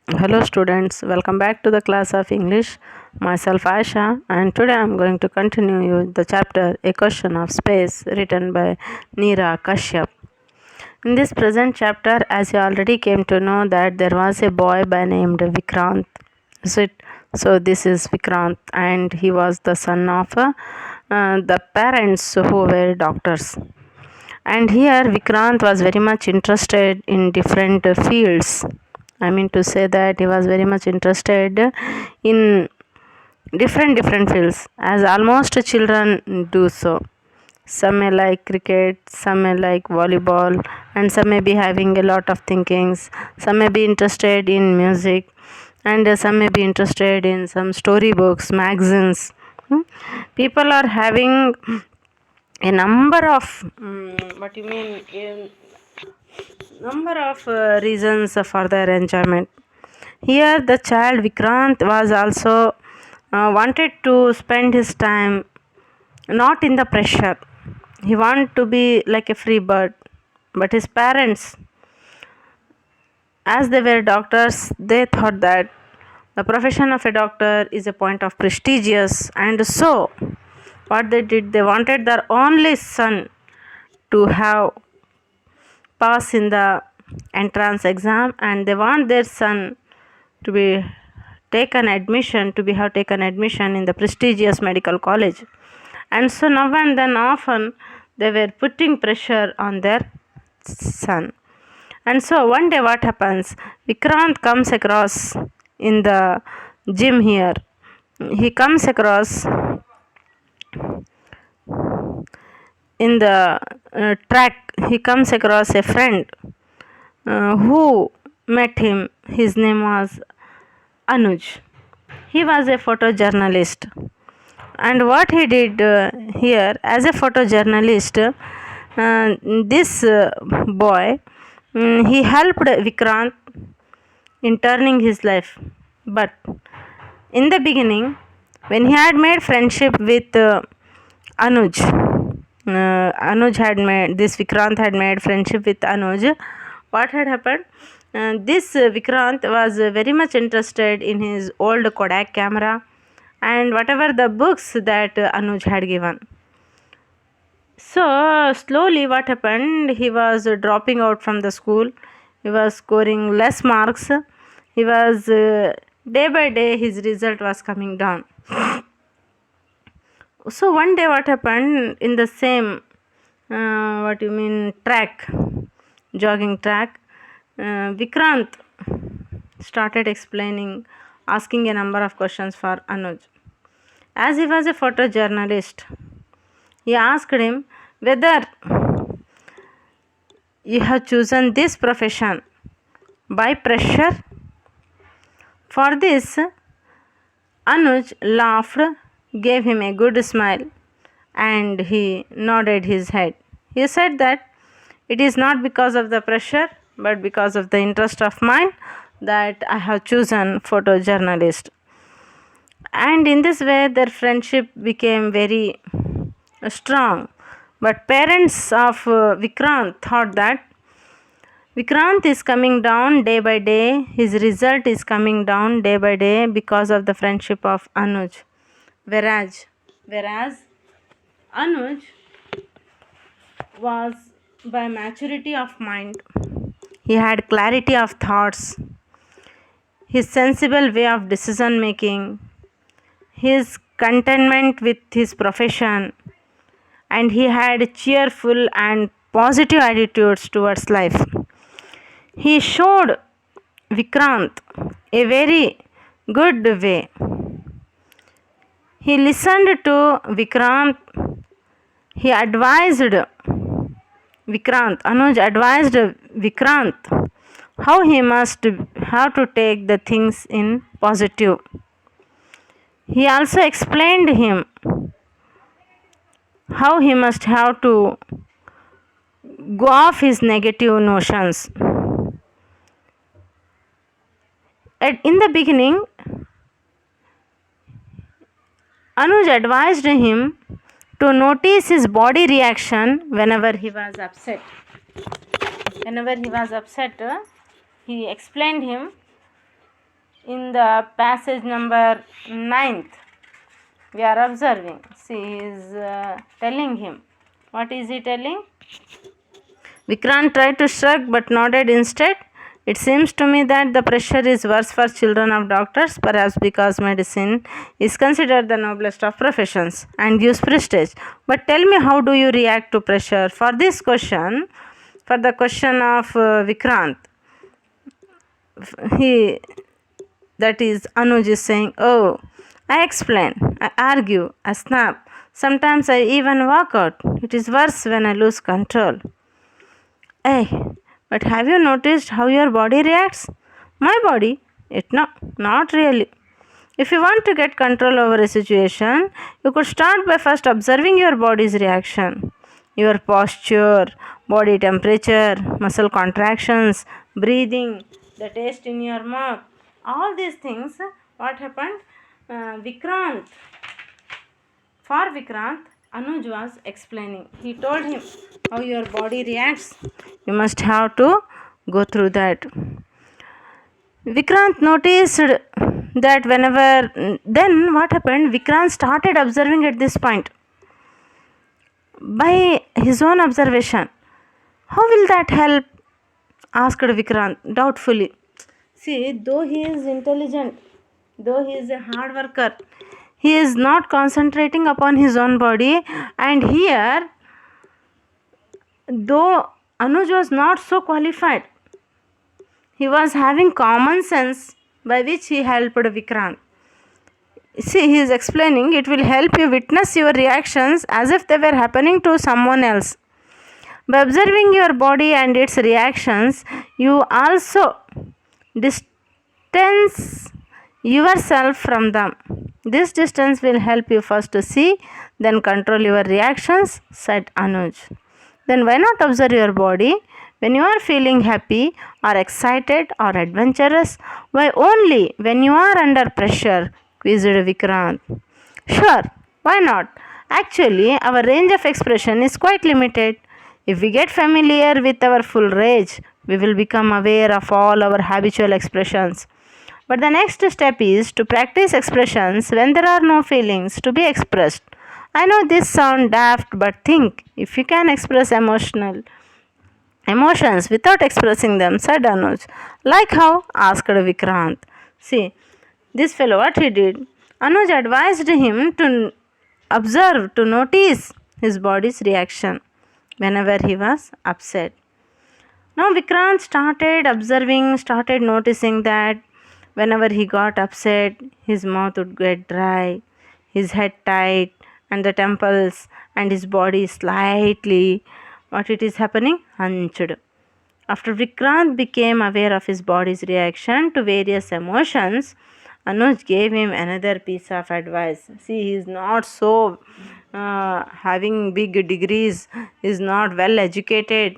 Hello students, welcome back to the class of English. Myself Aisha, and today I am going to continue you the chapter A Question of Space written by Neera Kashyap. In this present chapter, as you already came to know that there was a boy by named Vikrant. Is it? So this is Vikrant and he was the son of the parents who were doctors. And here Vikrant was very much interested in different fields. I mean to say that he was very much interested in different fields, as almost children do so. Some may like cricket, some may like volleyball, and some may be having a lot of thinkings. Some may be interested in music, and some may be interested in some storybooks, magazines. People are having a number of what you mean a number of reasons for their enjoyment. Here the child Vikrant was also wanted to spend his time not in the pressure. He wanted to be like a free bird, but his parents, as they were doctors, they thought that the profession of a doctor is a point of prestigious, and so what they did, they wanted their only son to have pass in the entrance exam, and they want their son to be taken admission to be have taken admission in the prestigious medical college. And so now and then often they were putting pressure on their son. And so one day what happens, Vikrant comes across in the gym here, he comes across in the track, he comes across a friend who met him. His name was Anuj. He was a photojournalist, and what he did here as a photojournalist, this boy, he helped Vikrant in turning his life. But in the beginning, when he had made friendship with Anuj, Anuj had made this Vikrant had made friendship with Anuj. What had happened? This Vikrant was very much interested in his old Kodak camera and whatever the books that Anuj had given. So slowly, what happened? He was dropping out from the school. He was scoring less marks. He was day by day his result was coming down. So one day, what happened in the same what you mean track, jogging track, Vikrant started explaining, asking a number of questions for Anuj. As he was a photojournalist, he asked him whether you have chosen this profession by pressure. For this, Anuj laughed, gave him a good smile, and he nodded his head. He said that it is not because of the pressure, but because of the interest of mine that I have chosen photojournalist. And in this way, their friendship became very strong. But parents of Vikrant thought that Vikrant is coming down day by day, his result is coming down day by day because of the friendship of Anuj. Whereas Anuj was by maturity of mind, he had clarity of thoughts, his sensible way of decision making, his contentment with his profession, and he had cheerful and positive attitudes towards life. He showed Vikrant a very good way. He listened to Vikrant. He advised Vikrant. Anuj advised Vikrant how to take the things in positive. He also explained him how he must have to go off his negative notions. In the beginning, Anuj advised him to notice his body reaction whenever he was upset. Whenever he was upset, he explained him in the passage number 9th, we are observing. She is telling him. What is he telling? Vikrant tried to shrug but nodded instead. It seems to me that the pressure is worse for children of doctors, perhaps because medicine is considered the noblest of professions and gives prestige. But tell me, how do you react to pressure? For this question, for the question of Vikrant, that is Anuj is saying, oh, I explain, I argue, I snap. Sometimes I even walk out. It is worse when I lose control. Hey, but have you noticed how your body reacts? My body? Not really. If you want to get control over a situation, you could start by first observing your body's reaction. Your posture, body temperature, muscle contractions, breathing, the taste in your mouth. All these things, what happened? Vikrant, for Vikrant, Anuj was explaining. He told him how your body reacts. You must have to go through that. Vikrant noticed that then what happened? Vikrant started observing at this point by his own observation. How will that help? Asked Vikrant doubtfully. See, though he is intelligent, though he is a hard worker, he is not concentrating upon his own body. And here, though Anuj was not so qualified, he was having common sense by which he helped Vikrant. See, he is explaining it will help you witness your reactions as if they were happening to someone else. By observing your body and its reactions, you also distance yourself from them. This distance will help you first to see, then control your reactions, said Anuj. Then why not observe your body? When you are feeling happy or excited or adventurous, why only when you are under pressure? Quizzed Vikrant. Sure, why not? Actually, our range of expression is quite limited. If we get familiar with our full rage, we will become aware of all our habitual expressions. But the next step is to practice expressions when there are no feelings to be expressed. I know this sounds daft, but think if you can express emotions without expressing them, said Anuj. Like how? Asked Vikrant. See, this fellow, what he did? Anuj advised him to observe, to notice his body's reaction whenever he was upset. Now Vikrant started observing, started noticing that whenever he got upset, his mouth would get dry, his head tight, and the temples and his body slightly, what it is happening? Hunched. After Vikrant became aware of his body's reaction to various emotions, Anuj gave him another piece of advice. See, he is not so having big degrees, is not well educated,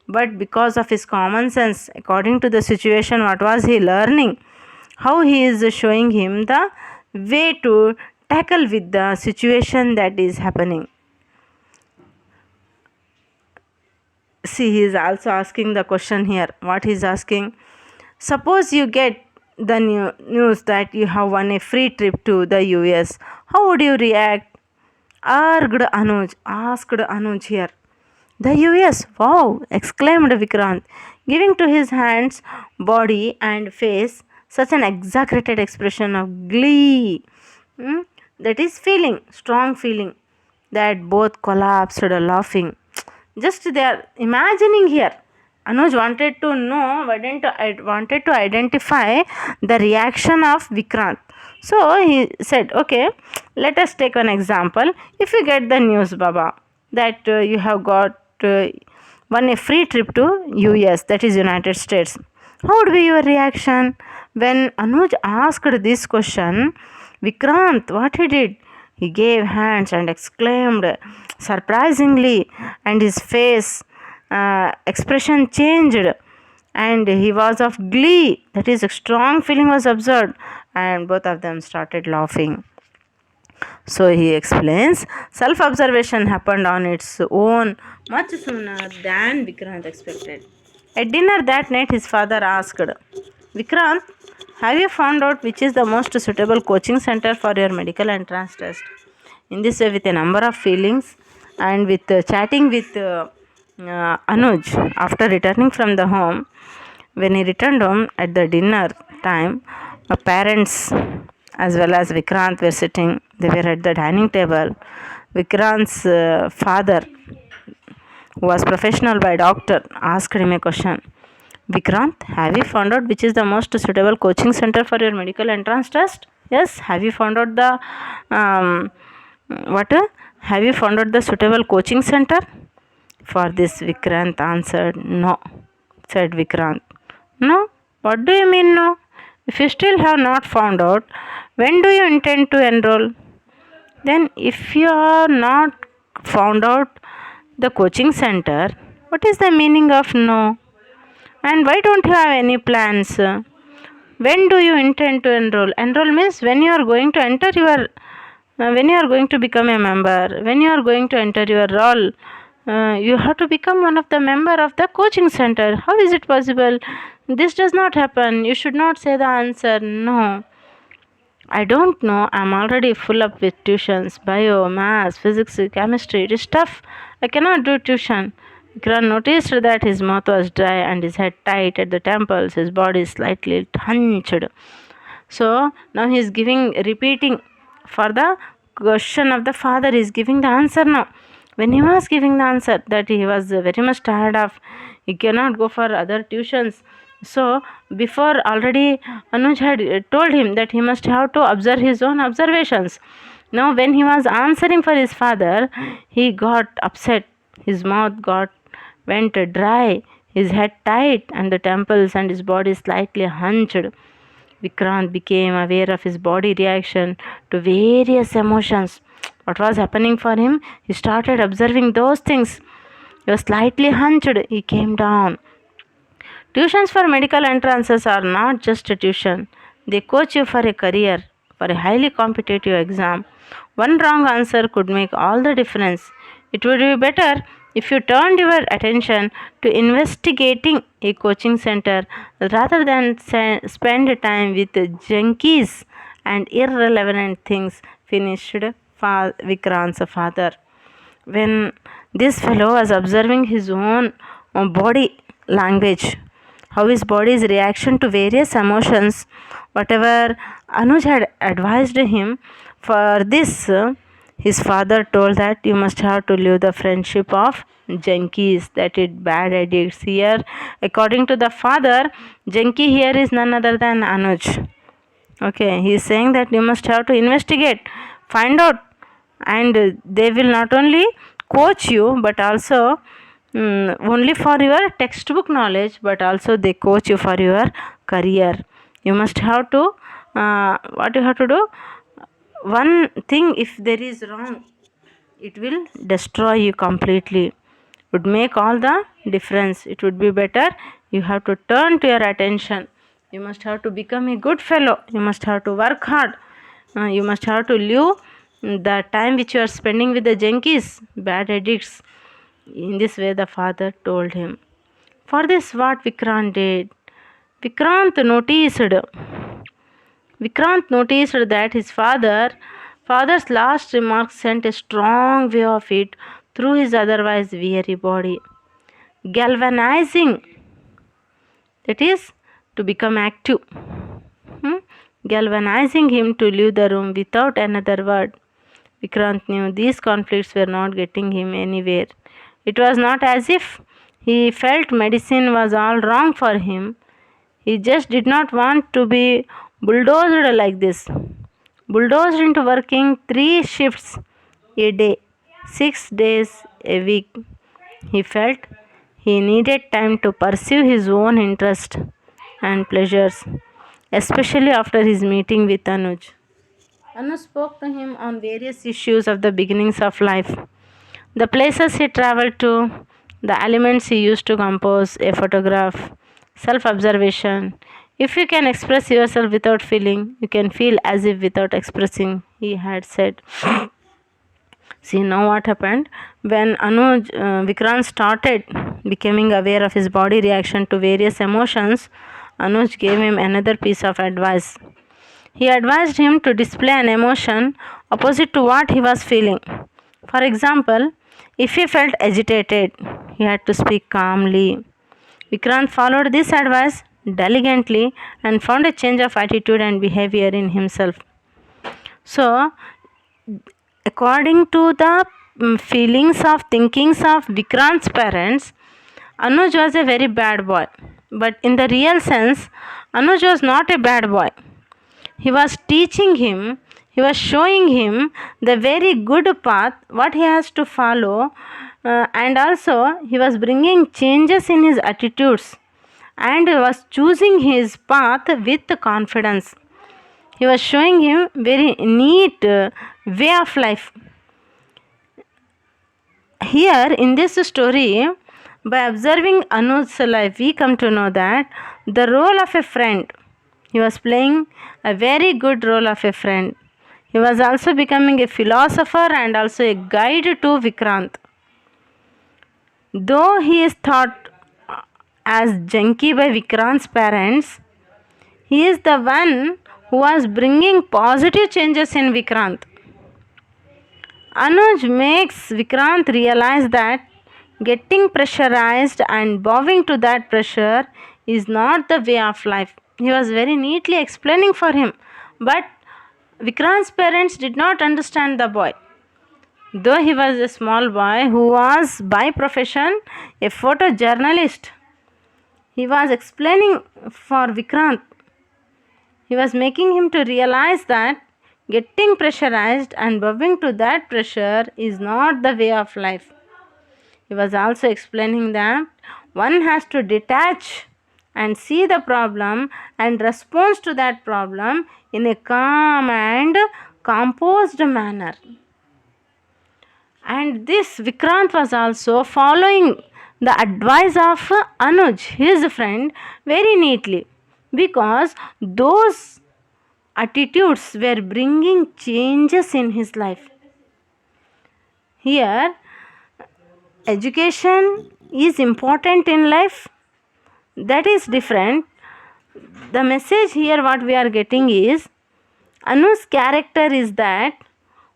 but because of his common sense, according to the situation, what was he learning? How he is showing him the way to tackle with the situation that is happening. See, he is also asking the question here. What he is asking? Suppose you get the news that you have won a free trip to the US. How would you react? Asked Anuj here. The US, wow! Exclaimed Vikrant, giving to his hands, body, and face such an exaggerated expression of glee. That is feeling, strong feeling, that both collapsed laughing. Just they are imagining here. Anuj wanted to know, wanted to identify the reaction of Vikrant. So he said, okay, let us take an example. If you get the news, Baba, that you have got won a free trip to US, that is United States, how would be your reaction? When Anuj asked this question, Vikrant, what he did? He gave hands and exclaimed surprisingly, and his face expression changed, and he was of glee. That is, a strong feeling was observed, and both of them started laughing. So he explains, self-observation happened on its own much sooner than Vikrant expected. At dinner that night, his father asked, Vikrant, Have you found out which is the most suitable coaching center for your medical entrance test? In this way, with a number of feelings and with chatting with Anuj after returning from the home, when he returned home at the dinner time, parents as well as Vikrant were sitting. They were at the dining table. Vikrant's father, who was professional by doctor, asked him a question. Vikrant, have you found out which is the most suitable coaching center for your medical entrance test? Yes. Have you found out the what? Have you found out the suitable coaching center? For this, Vikrant answered, "No," said Vikrant. "No? What do you mean, no? If you still have not found out, when do you intend to enroll? Then, if you are not found out the coaching center, what is the meaning of no? And why don't you have any plans? When do you intend to enroll? Enroll means when you are going to enter your, when you are going to become a member, when you are going to enter your role, you have to become one of the member of the coaching center. How is it possible? This does not happen. You should not say the answer no. I don't know. I'm already full up with tuitions. Bio, maths, physics, chemistry. It is tough. I cannot do tuition. Vikram noticed that his mouth was dry and his head tight at the temples, his body slightly hunched. So now he is repeating for the question of the father. He is giving the answer now. When he was giving the answer, that he was very much tired of, he cannot go for other tuitions. So before already Anuj had told him that he must have to observe his own observations. Now when he was answering for his father, he got upset. His mouth went dry, his head tight, and the temples and his body slightly hunched. Vikrant became aware of his body reaction to various emotions. What was happening for him? He started observing those things. He was slightly hunched. He came down. Tuitions for medical entrances are not just a tuition. They coach you for a career, for a highly competitive exam. One wrong answer could make all the difference. It would be better if you turned your attention to investigating a coaching center rather than spend time with junkies and irrelevant things, finished Vikrant's father. When this fellow was observing his own body language, how his body's reaction to various emotions, whatever Anuj had advised him, for this his father told that you must have to leave the friendship of junkies, that it bad addicts. Here, according to the father, junkie here is none other than Anuj. Okay, he is saying that you must have to investigate, find out, and they will not only coach you but also only for your textbook knowledge, but also they coach you for your career. You must have to what you have to do, one thing if there is wrong, it will destroy you completely, would make all the difference. It would be better you have to turn to your attention. You must have to become a good fellow. You must have to work hard. You must have to live the time which you are spending with the junkies, bad addicts. In this way the father told him. For this what Vikrant did, Vikrant noticed Vikrant noticed that his father's last remark sent a strong wave of it through his otherwise weary body, galvanizing, that is, to become active, galvanizing him to leave the room without another word. Vikrant knew these conflicts were not getting him anywhere. It was not as if he felt medicine was all wrong for him. He just did not want to be bulldozed like this. Bulldozed into working 3 shifts a day, 6 days a week. He felt he needed time to pursue his own interests and pleasures, especially after his meeting with Anuj. Anuj spoke to him on various issues of the beginnings of life, the places he traveled to, the elements he used to compose a photograph, self observation. If you can express yourself without feeling, you can feel as if without expressing, he had said. See now what happened when Vikrant started becoming aware of his body reaction to various emotions. Anuj gave him another piece of advice. He advised him to display an emotion opposite to what he was feeling. For example, if he felt agitated, he had to speak calmly. Vikrant followed this advice diligently and found a change of attitude and behavior in himself. So, according to the feelings of thinkings of Vikrant's parents, Anuj was a very bad boy. But in the real sense, Anuj was not a bad boy. He was teaching him, he was showing him the very good path, what he has to follow, and also he was bringing changes in his attitudes and was choosing his path with confidence. He was showing him very neat way of life. Here in this story, by observing Anuj's life, we come to know that the role of a friend, he was playing a very good role of a friend. He was also becoming a philosopher and also a guide to Vikrant. Though he is thought as junkie by Vikrant's parents, he is the one who was bringing positive changes in Vikrant. Anuj makes Vikrant realize that getting pressurized and bowing to that pressure is not the way of life. He was very neatly explaining for him, but Vikrant's parents did not understand the boy. Though he was a small boy who was by profession a photojournalist, he was explaining for Vikrant. He was making him to realize that getting pressurized and bowing to that pressure is not the way of life. He was also explaining that one has to detach and see the problem and respond to that problem in a calm and composed manner. And this Vikrant was also following the advice of Anuj, his friend, very neatly, because those attitudes were bringing changes in his life. Here, education is important in life, that is different. The message here what we are getting is Anu's character is that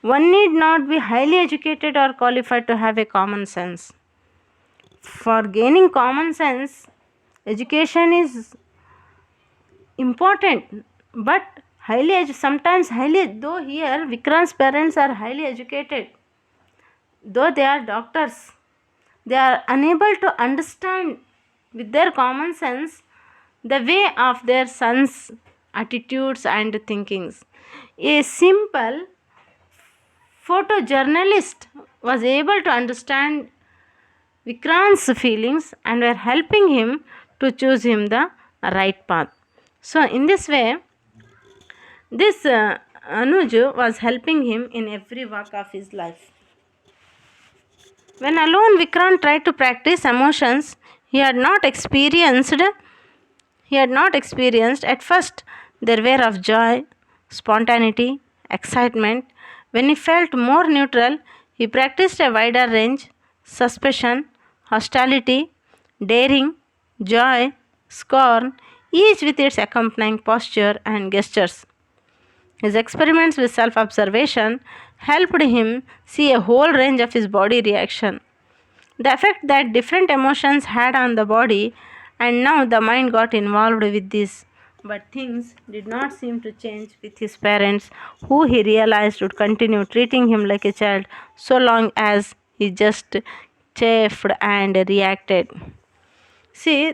one need not be highly educated or qualified to have a common sense. For gaining common sense, education is important, but sometimes highly, though here Vikrant's parents are highly educated, though they are doctors, they are unable to understand with their common sense the way of their sons' attitudes and thinkings. A simple photojournalist was able to understand Vikrant's feelings and were helping him to choose him the right path. So in this way, this Anuj was helping him in every walk of his life. When alone Vikrant tried to practice emotions he had not experienced at first, there were of joy, spontaneity, excitement. When he felt more neutral, he practiced a wider range: suspicion, hostility, daring, joy, scorn, each with its accompanying posture and gestures. His experiments with self observation helped him see a whole range of his body reaction, the effect that different emotions had on the body, and now the mind got involved with this. But things did not seem to change with his parents, who he realized would continue treating him like a child so long as he just chafed and reacted. See,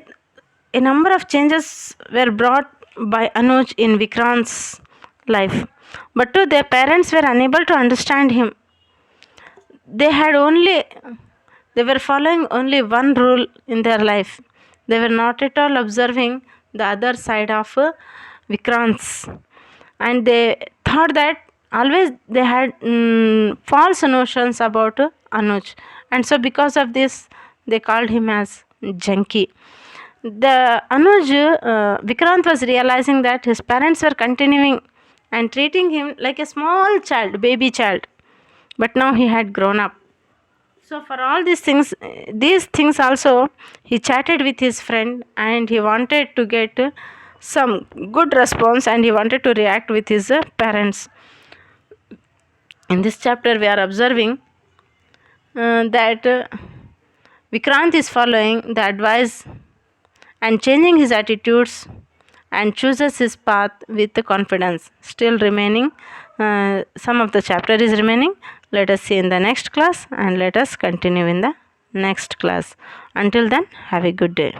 a number of changes were brought by Anuj in Vikrant's life, but too, their parents were unable to understand him. They were following only one rule in their life. They were not at all observing the other side of Vikrant's, and they thought that always they had false notions about Anuj, and so because of this they called him as junkie. The Anuj, Vikrant was realizing that his parents were continuing and treating him like a small child, baby child, but now he had grown up. So for all these things also, he chatted with his friend and he wanted to get some good response and he wanted to react with his parents. In this chapter, we are observing that Vikrant is following the advice and changing his attitudes and chooses his path with confidence. Still remaining, some of the chapter is remaining. Let us see in the next class and let us continue in the next class. Until then, have a good day.